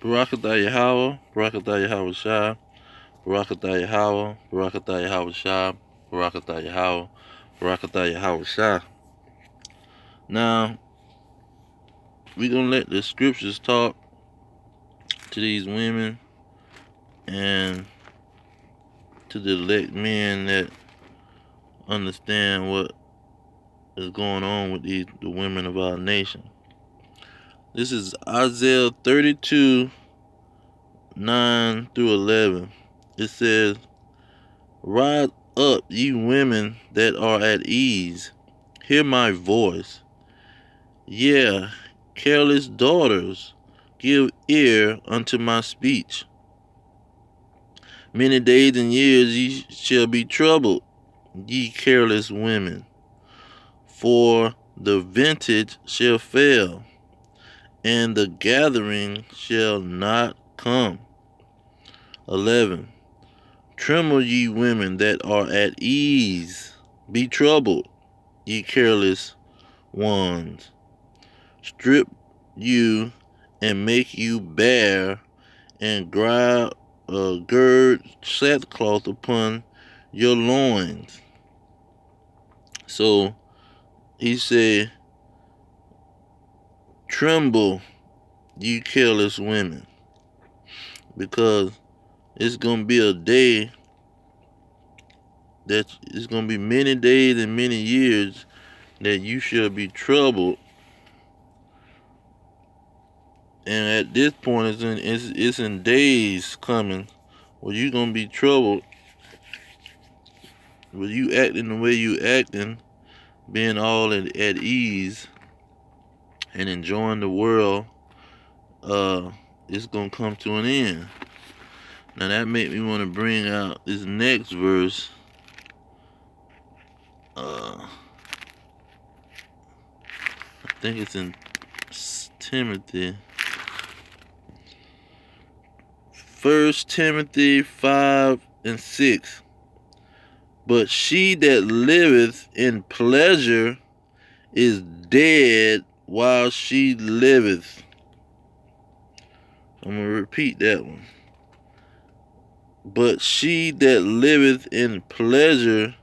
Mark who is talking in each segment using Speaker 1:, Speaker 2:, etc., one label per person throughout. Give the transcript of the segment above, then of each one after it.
Speaker 1: Barakatah Yahweh, Barakatah Yahweh Shah, Barakatah Yahweh, Barakatah Yahweh Shah, Barakatah Yahweh, Barakatah Yahweh Shah. Now, we're going to let the scriptures talk to these women and to the elect men that understand what is going on with the women of our nation. This is Isaiah 32, 9 through 11. It says, "Rise up, ye women that are at ease, hear my voice. Yea, careless daughters, give ear unto my speech. Many days and years ye shall be troubled, ye careless women. For the vintage shall fail, and the gathering shall not come." 11. Tremble, ye women that are at ease. Be troubled, ye careless ones. Strip you and make you bare, and gird sackcloth upon your loins. So he said, tremble, you careless women, because it's going to be a day that it's going to be many days and many years that you shall be troubled. And at this point, it's in days coming where you're going to be troubled with you acting the way you acting, being all at ease and enjoying the world. It's going to come to an end. Now that made me want to bring out this next verse. I think it's in Timothy. 1 Timothy 5 and 6. But she that liveth in pleasure is dead while she liveth. I'm going to repeat that one. But she that liveth in pleasure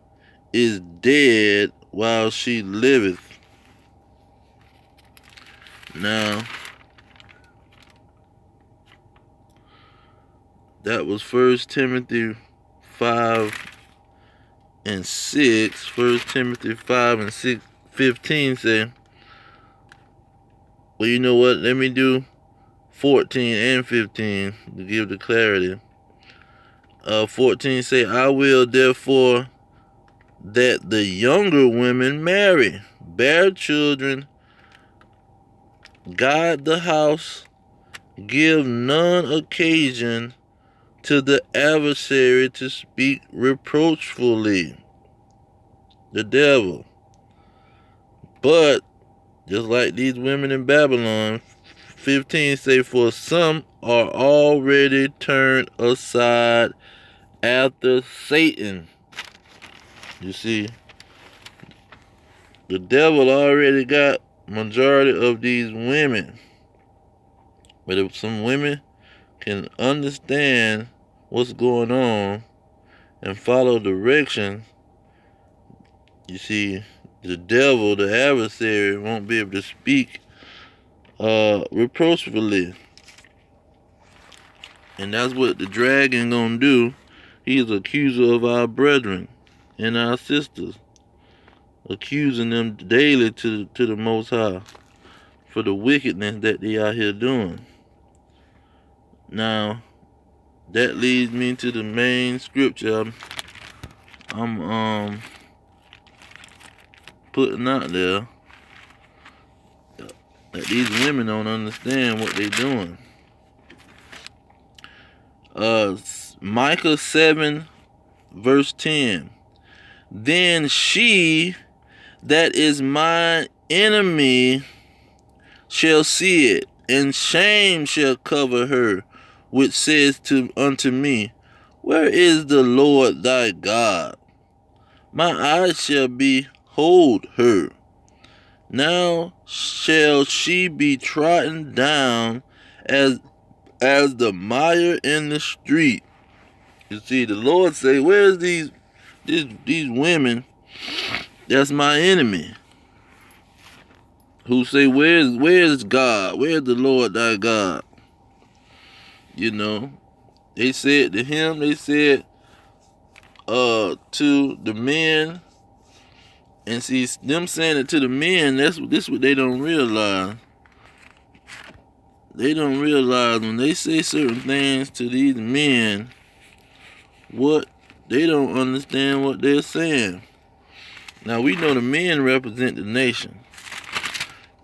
Speaker 1: is dead while she liveth. Now, that was 1 Timothy 5 and 6. 1 Timothy 5 and 6, 15 say, well, you know what? Let me do 14 and 15 to give the clarity. 14 say, I will therefore that the younger women marry, bear children, guard the house, give none occasion to the adversary to speak reproachfully. The devil. But, just like these women in Babylon, 15 say, for some are already turned aside after Satan. You see, the devil already got majority of these women. But if some women can understand what's going on and follow direction, you see, the devil, the adversary, won't be able to speak reproachfully. And that's what the dragon gonna do. He's an accuser of our brethren and our sisters, accusing them daily to the Most High for the wickedness that they out here doing. Now, that leads me to the main scripture I'm putting out there, that these women don't understand what they're doing. Micah 7 verse 10. Then she that is my enemy shall see it, and shame shall cover her, which says unto me, where is the Lord thy God? My eyes shall behold her. Now shall she be trodden down as as the mire in the street. You see, the Lord say, where's these women that's my enemy? Who say, where's God? Where's the Lord thy God? You know, they said to him, they said to the men, and see, them saying it to the men, this what they don't realize. They don't realize when they say certain things to these men, what they don't understand what they're saying. Now we know the men represent the nation.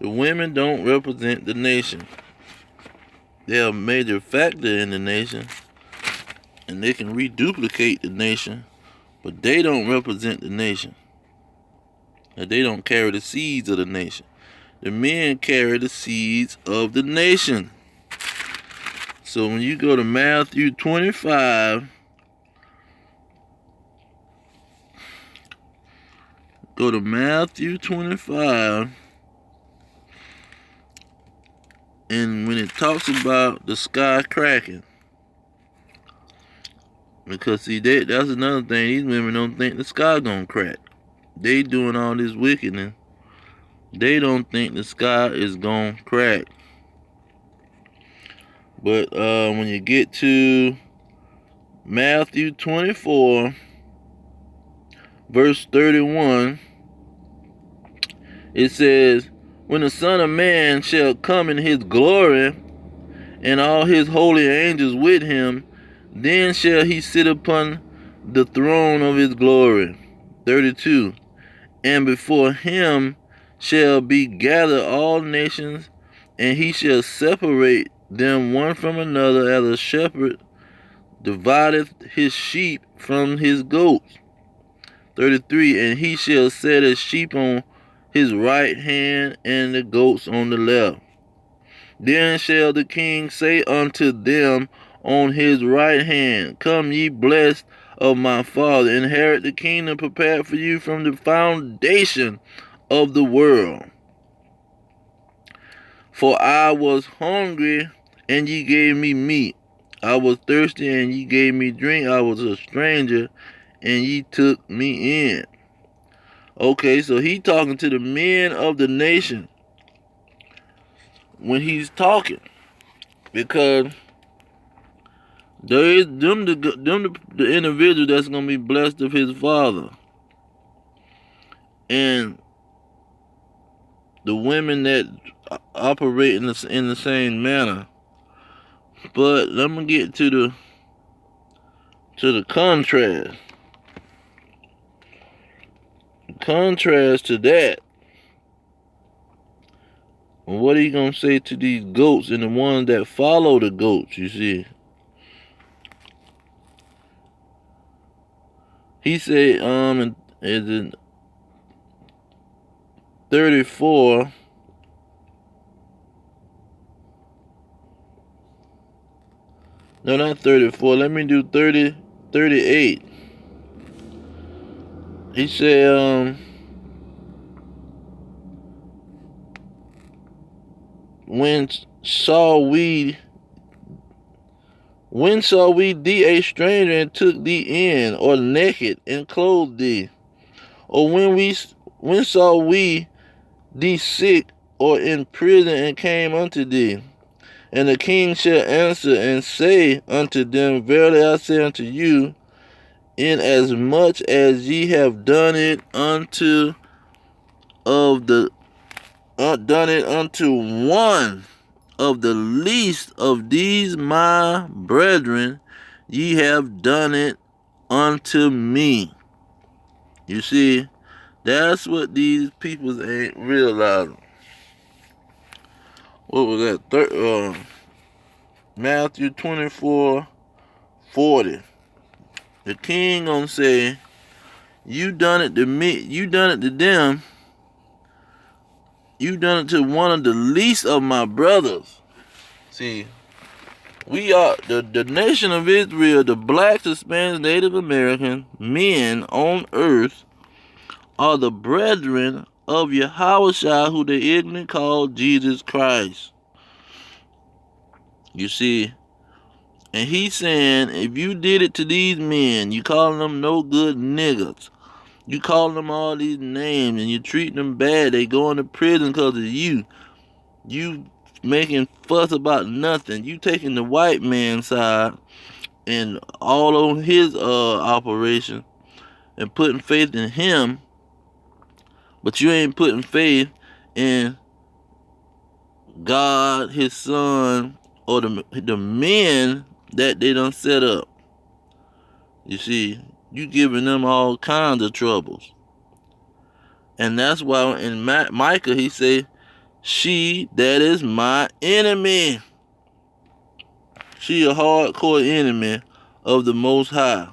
Speaker 1: The women don't represent the nation. They're a major factor in the nation, and they can reduplicate the nation, but they don't represent the nation. And they don't carry the seeds of the nation. The men carry the seeds of the nation. So when you go to Matthew 25, go to Matthew 25, and when it talks about the sky cracking, because see, that's another thing, these women don't think the sky gonna crack. They doing all this wickedness. They don't think the sky is gonna crack. But when you get to Matthew 24, verse 31, it says, when the Son of Man shall come in his glory, and all his holy angels with him, then shall he sit upon the throne of his glory. 32, and before him shall be gathered all nations, and he shall separate them one from another, as a shepherd divideth his sheep from his goats. 33, and he shall set his sheep on his right hand, and the goats on the left. Then shall the king say unto them on his right hand, come ye blessed of my Father, inherit the kingdom prepared for you from the foundation of the world. For I was hungry, and ye gave me meat. I was thirsty, and ye gave me drink. I was a stranger, and ye took me in. Okay, so he talking to the men of the nation when he's talking, because there is the individual that's gonna be blessed of his Father, and the women that operate in the same manner. But let me get to the contrast. Contrast to that, what are you gonna say to these goats and the ones that follow the goats? You see, he said, is it 34? No, not 34. Let me do 38. He said, when saw we thee a stranger and took thee in, or naked and clothed thee? Or when saw we thee sick or in prison and came unto thee? And the king shall answer and say unto them, verily I say unto you, inasmuch as ye have done it unto one of the least of these my brethren, ye have done it unto me. You see, that's what these people ain't realizing. What was that? Matthew 24:40. The king gonna say, you done it to me, you done it to them, you done it to one of the least of my brothers. See, we are the nation of Israel, the blacks, Hispanics, Native American men on earth are the brethren of Yahushua, who they ignorantly call Jesus Christ. You see, And he's saying, if you did it to these men, you calling them no good niggas. You calling them all these names and you treating them bad. They going to prison because of you. You making fuss about nothing. You taking the white man's side and all on his operation and putting faith in him, but you ain't putting faith in God, his son, or the men that they done set up. You see, you giving them all kinds of troubles. And that's why in Micah he say, she that is my enemy. She a hardcore enemy of the Most High.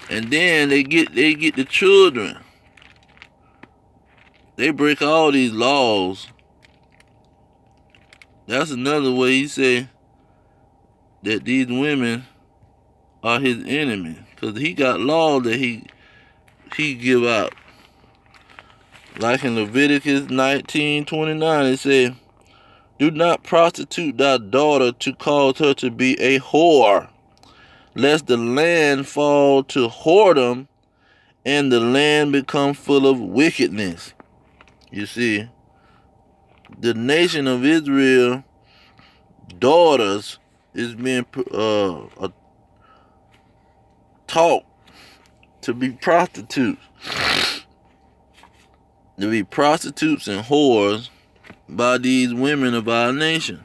Speaker 1: And then they get the children. They break all these laws. That's another way he say that these women are his enemy, because he got laws that he give out. Like in Leviticus 19:29, it say, do not prostitute thy daughter to cause her to be a whore, lest the land fall to whoredom and the land become full of wickedness. You see, the nation of Israel daughters is being taught to be prostitutes. To be prostitutes and whores by these women of our nation.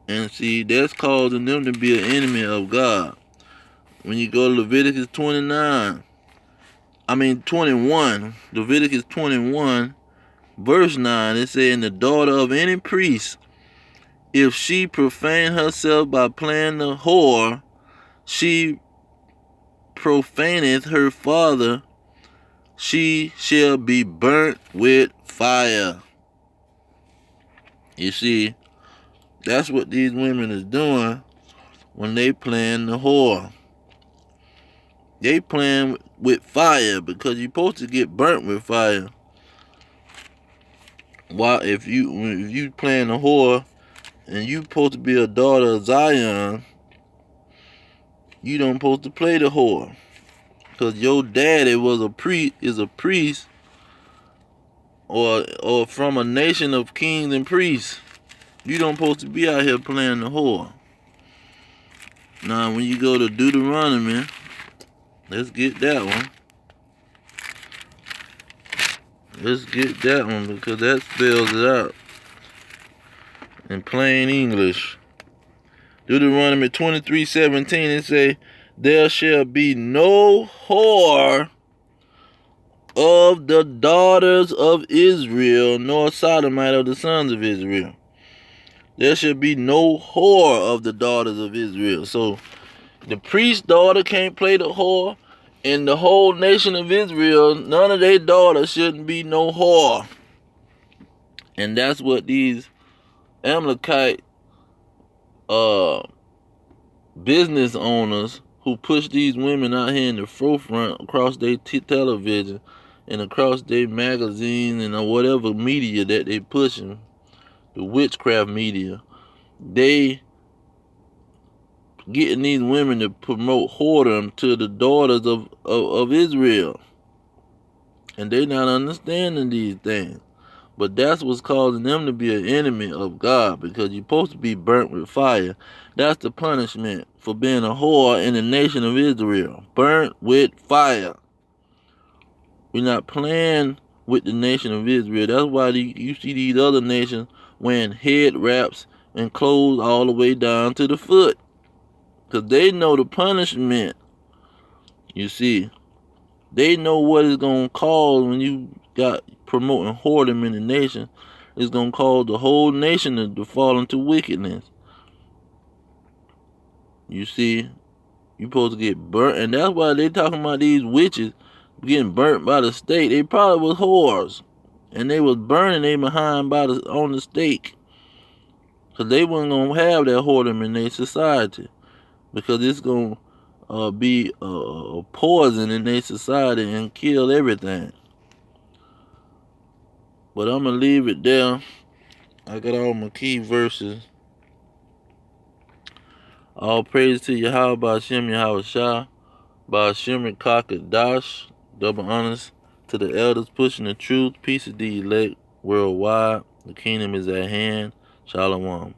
Speaker 1: And see, that's causing them to be an enemy of God. When you go to Leviticus 21, Leviticus 21, verse 9, it says, and the daughter of any priest, if she profane herself by playing the whore, she profaneth her father, she shall be burnt with fire. You see, that's what these women is doing when they playing the whore. They playing with fire, because you're supposed to get burnt with fire. Why, if you playing the whore and you supposed to be a daughter of Zion, you don't supposed to play the whore, because your daddy was a priest, or from a nation of kings and priests. You don't supposed to be out here playing the whore. Now, when you go to Deuteronomy, let's get that one. Let's get that one, because that spells it out in plain English. Deuteronomy 23:17, it say, there shall be no whore of the daughters of Israel, nor sodomite of the sons of Israel. There shall be no whore of the daughters of Israel. So the priest's daughter can't play the whore, and the whole nation of Israel, none of their daughters shouldn't be no whore. And that's what these Amalekite business owners who push these women out here in the forefront across their television and across their magazines and whatever media that they pushing, the witchcraft media, they getting these women to promote whoredom to the daughters of Israel. And they not understanding these things. But that's what's causing them to be an enemy of God, because you're supposed to be burnt with fire. That's the punishment for being a whore in the nation of Israel. Burnt with fire. We're not playing with the nation of Israel. That's why you see these other nations wearing head wraps and clothes all the way down to the foot, because they know the punishment. You see, they know what it's going to cause when you got promoting whoredom in the nation. It's going to cause the whole nation to fall into wickedness. You see, you're supposed to get burnt. And that's why they talking about these witches getting burnt by the stake. They probably was whores, and they was burning they behind on the stake, because they wasn't going to have that whoredom in their society, because it's going to be a poison in their society and kill everything. But I'm going to leave it there. I got all my key verses. All praise to Yahweh Ba'ashem Yahweh Shah, Ba'ashem Kakadash, double honors to the elders pushing the truth, peace of the elect worldwide. The kingdom is at hand. Shalom.